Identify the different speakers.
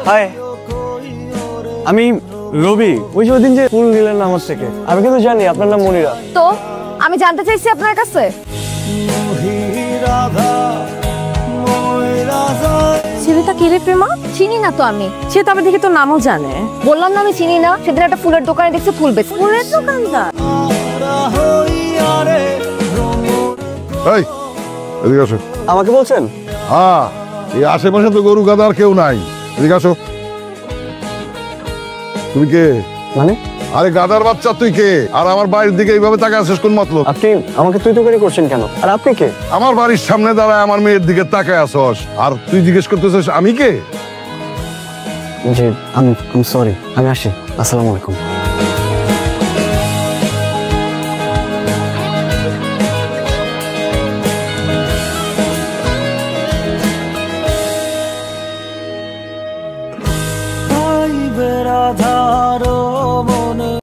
Speaker 1: High, আমি রবি। ওই যে ওই দিন যে ফুল নিলেন না আমার থেকে, আমি কিন্তু জানি আপনার নাম মনিরা।
Speaker 2: তো আমি জানতে চাইছি আপনার কাছে ছেলেটা কে রে প্রেমা? চিনি না তো আমি।
Speaker 3: সে তো আবার দেখি তোর নামও জানে।
Speaker 2: বললাম না আমি চিনি না। সেদিন একটা ফুলের দোকানে দেখছি ফুল বেচে। ফুলের দোকানদার?
Speaker 4: এই এদিকে আসো।
Speaker 1: আমাকে বলছেন?
Speaker 4: হ্যাঁ, এই আশেপাশে তো গরু গাদা আর কেউ নাই। এদিকে আসো। তুমি কে?
Speaker 1: মানে
Speaker 4: আরে গাদার বাচ্চা, তুই কে? আর আমার বাড়ির দিকে এইভাবে তাকায় আছিস কোন মতলব?
Speaker 1: আপনি আমাকে তুই তুকারি করছেন কেন? আর আপনি কে?
Speaker 4: আমার বাড়ির সামনে দাঁড়ায় আমার মেয়ের দিকে তাকায় আসস, আর তুই জিজ্ঞেস করতেছিস আমি কে?
Speaker 1: জি, আমি সরি, আমি আসি। আসসালামু আলাইকুম।